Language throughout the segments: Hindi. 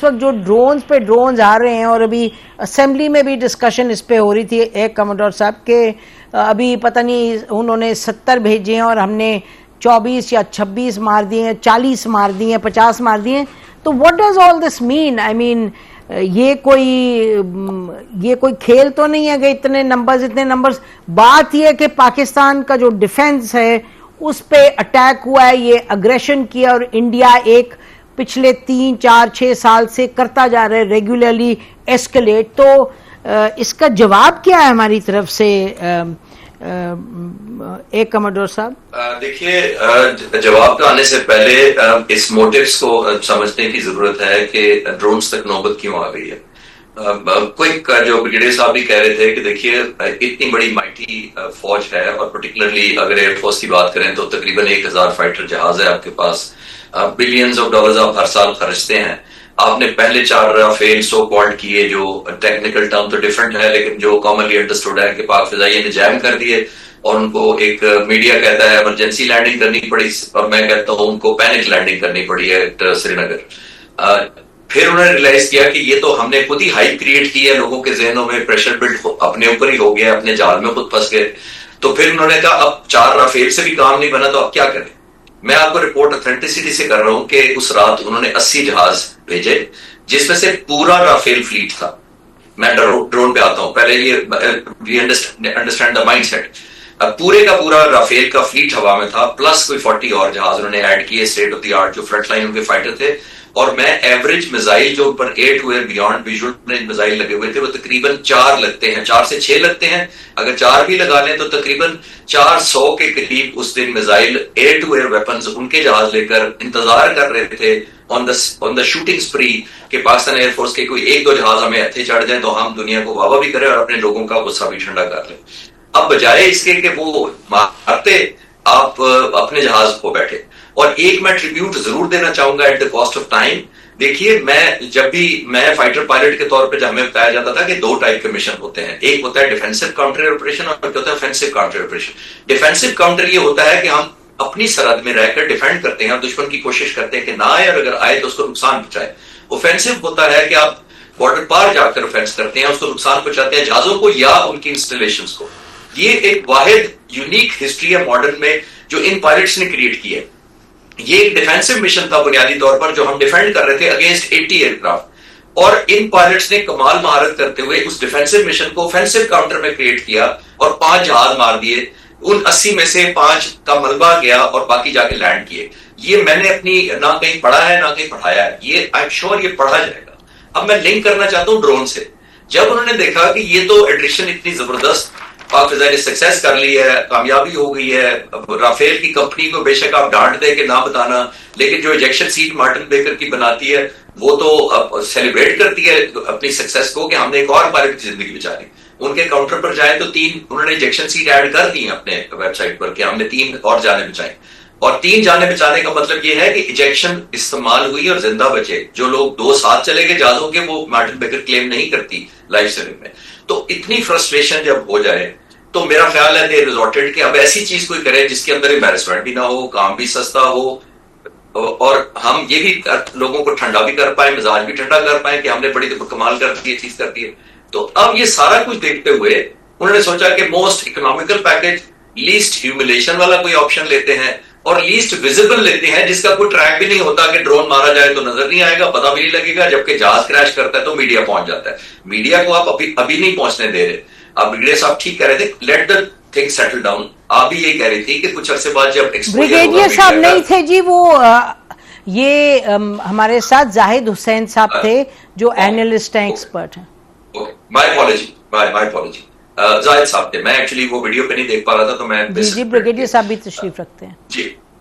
इस वक्त जो ड्रोन्स आ रहे हैं, और अभी असेंबली में भी डिस्कशन इस पे हो रही थी एक कमोडोर साहब के, अभी पता नहीं उन्होंने 70 भेजे हैं और हमने 24 या 26 मार दिए हैं, 40 मार दिए हैं, 50 मार दिए हैं। तो what does all this mean? I mean ये कोई खेल तो नहीं है कि इतने नंबर्स। बात यह है कि पाकिस्तान का जो डिफेंस है उस पे अटैक हुआ है, ये अग्रेशन किया, और इंडिया एक पिछले 3, 4, 6 साल से करता जा रहा है रेगुलरली एस्केलेट। तो इसका जवाब क्या है हमारी तरफ से एक कमोडोर साहब? देखिए, जवाब का आने से पहले इस मोटिव्स को समझने की जरूरत है कि ड्रोन्स तक नौबत क्यों आ गई है। क्विक जो ब्रिगेडियर साहब भी कह रहे थे कि देखिए इतनी बड़ी माइटी फौज है, और पर्टिकुलरली अगर एयरफोर्स की बात करें तो तकरीबन 1000 फाइटर जहाज है आपके पास, बिलियंस ऑफ डॉलर्स आप हर साल खर्चते हैं। आपने पहले 4 राफेल सो कॉल्ड किए, जो टेक्निकल टर्म तो डिफरेंट है लेकिन जो कॉमनली अंडरस्टूड है कि पाक फिजाइया ने जैम कर दिए, और उनको एक मीडिया कहता है इमरजेंसी लैंडिंग करनी पड़ी, और मैं कहता हूं उनको पैनिक लैंडिंग करनी पड़ी है श्रीनगर। फिर उन्होंने रियलाइज किया कि ये तो हमने खुद ही हाइप क्रिएट की है, लोगों के जहनों में प्रेशर बिल्ड अपने ऊपर ही हो गया, अपने जाल में खुद फंस गए। तो फिर उन्होंने कहा अब 4 राफेल से भी काम नहीं बना तो अब क्या करें। मैं आपको रिपोर्ट ऑथेंटिसिटी से कर रहा हूं कि उस रात उन्होंने 80 जहाज भेजे, जिसमें से पूरा राफेल फ्लीट था। मैं ड्रोन पे आता हूं, पहले ये अंडरस्टैंड द माइंडसेट। पूरे का पूरा राफेल का फ्लीट हवा में था, प्लस कोई 40 और जहाज उन्होंने ऐड किए, स्टेट ऑफ द आर्ट जो फ्रंट लाइन उनके फाइटर थे। और मैं एवरेज मिसाइल जो ऊपर air to air beyond visual missile लगे हुए थे वो तकरीबन 4 लगते हैं, 4 से 6 लगते हैं। अगर 4 भी लगा लें तो तकरीबन 400 के करीब उस दिन missile air to air weapons उनके जहाज लेकर इंतजार कर रहे थे ऑन द शूटिंग स्प्री के पाकिस्तान एयरफोर्स के कोई 1-2 जहाज हमें हथे चढ़ जाए तो हम दुनिया को वाह भी करें और अपने लोगों का गुस्सा भी ठंडा कर लें। अब बजाय इसके कि वो मारते, आप अपने जहाज को बैठे। और एक मैं ट्रिब्यूट जरूर देना चाहूंगा at the cost of time. देखिए, मैं फाइटर पायलट के तौर पे जब हमें बताया जाता था कि 2 टाइप के मिशन होते हैं, एक होता है डिफेंसिव काउंटर ऑपरेशन और एक होता है offensive counter operation. Defensive counter ये होता है कि हम अपनी सरहद में रहकर डिफेंड करते हैं और दुश्मन की कोशिश करते हैं कि ना आए, और अगर आए तो उसको नुकसान पहुंचाए। ऑफेंसिव होता है कि आप बॉर्डर पार जाकर ऑफेंस करते हैं, उसको नुकसान पहुंचाते हैं जहाजों को या उनकी इंस्टॉलेशंस को। ये एक वाहिद यूनिक हिस्ट्री है मॉडर्न में जो इन पायलट्स ने क्रिएट की है। ये एक डिफेंसिव मिशन था बुनियादी तौर पर, जो हम डिफेंड कर रहे थे अगेंस्ट 80 एयरक्राफ्ट, और इन पायलट्स ने कमाल महारत करते हुए उस डिफेंसिव मिशन को ऑफेंसिव काउंटर में क्रिएट किया और 5 जहाज मार दिए। उन 80 में से 5 का मलबा गया और बाकी जाके लैंड किए। ये मैंने अपनी ना कहीं पढ़ा है ना कहीं पढ़ाया है, ये आई एम श्योर ये पढ़ा जाएगा। अब मैं लिंक करना चाहता हूं ड्रोन से। जब उन्होंने देखा कि ये तो एडिशन इतनी जबरदस्त पाक फिजा ने सक्सेस कर ली है, कामयाबी हो गई है, राफेल की कंपनी को बेशक आप डांट दे के ना बताना, लेकिन जो इजेक्शन सीट मार्टिन बेकर की बनाती है वो तो सेलिब्रेट करती है अपनी सक्सेस को कि हमने एक और पायलट की जिंदगी बचा ली। उनके काउंटर पर जाए तो 3 उन्होंने इजेक्शन सीट ऐड कर दी अपने वेबसाइट पर कि हमने 3 और जाने बचाई। और 3 जाने बचाने का मतलब ये है कि इजेक्शन इस्तेमाल हुई और जिंदा बचे। जो लोग 2 साथ चले गए जहाजों के, वो मार्टिन बेकर क्लेम नहीं करती लाइफ सेविंग में। तो इतनी फ्रस्ट्रेशन जब हो जाए तो मेरा ख्याल है दे रिजॉर्टेड कि अब ऐसी चीज कोई करे जिसके अंदर एम्बैरेसमेंट भी ना हो, काम भी सस्ता हो, और हम ये भी लोगों को ठंडा भी कर पाए, मिजाज भी ठंडा कर पाए कि हमने बड़ी कमाल कर दी, चीज कर दी है। तो अब ये सारा कुछ देखते हुए उन्होंने सोचा कि most economical package, least humiliation वाला कोई ऑप्शन लेते हैं और लीस्ट विजिबल लेते हैं, जिसका कोई ट्रैक भी नहीं होता कि ड्रोन मारा जाए तो नजर नहीं आएगा, पता भी नहीं लगेगा, जबकि जहाज क्रैश करता है तो मीडिया पहुंच जाता है। मीडिया को आप अभी नहीं पहुंचने दे रहे। अब ब्रिगेडियर साहब ठीक कह रहे थे, let the thing settle down. आप भी यही कह रही थी कि कुछ अरसे बाद जब ब्रिगेडियर साहब नहीं थे जी, वो ये हमारे साथ जाहिद हुसैन साहब थे जो एनालिस्ट हैं, एक्सपर्ट हैं। Okay, my apology. जाहिद साहब थे, मैं एक्चुअली वो वीडियो पे नहीं देख पा रहा था तो मैं जी ब्रिगेडियर साहब भी तशरीफ रखते हैं।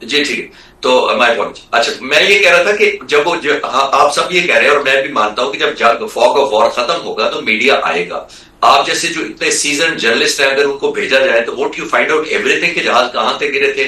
जी ठीक है, तो माय अपॉलॉजी। अच्छा, मैं ये कह रहा था कि जब वो आप सब ये कह रहे हैं और मैं भी मानता हूं कि जब फॉग ऑफ वॉर खत्म होगा तो मीडिया आएगा। आप जैसे जो इतने सीजन जर्नलिस्ट हैं, अगर उनको भेजा जाए तो vote you find out everything के जहाज कहां से गिरे थे,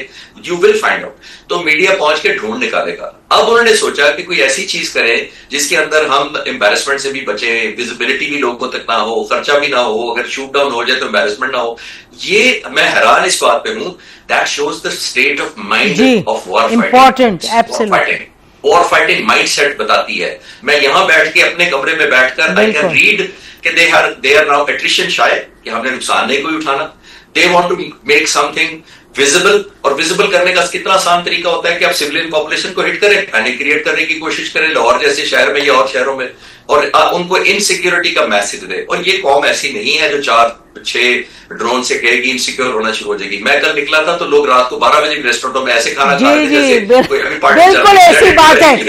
यू विल फाइंड आउट। तो मीडिया पहुंच के ढूंढ निकालेगा। अब उन्होंने सोचा कि कोई ऐसी चीज करें जिसके अंदर हम एम्बैरेसमेंट से भी बचे, विजिबिलिटी भी लोगों तक ना हो, खर्चा भी ना हो, अगर शूट डाउन हो जाए तो एम्बैरेसमेंट ना हो। ये मैं हैरान इस बात पे हूं, that shows the state of mind of war fighting. Important, absolutely. War fighting mindset बताती है। मैं यहां बैठ के अपने कमरे में बैठकर आई कैन रीड कि दे आर नाउ एट्रिशन शायद कि हमने नुकसान नहीं कोई उठाना। They want to make something visible, और विजिबल करने का कितना आसान तरीका होता है कि आप सिविलियन पॉपुलेशन को हिट करें, पैनिक क्रिएट करने की कोशिश करें लाहौर जैसे शहर में या और शहरों में, और उनको इनसिक्योरिटी का मैसेज दे। और ये कौम ऐसी नहीं है जो 4-6 ड्रोन से कहेगी इनसिक्योर होना शुरू हो जाएगी। मैं कल निकला था तो लोग रात को 12 बजे रेस्टोरेंटों में ऐसे खाना खा रहे थे जैसे कोई अभी पार्टी बिल्कुल ऐसी बात है।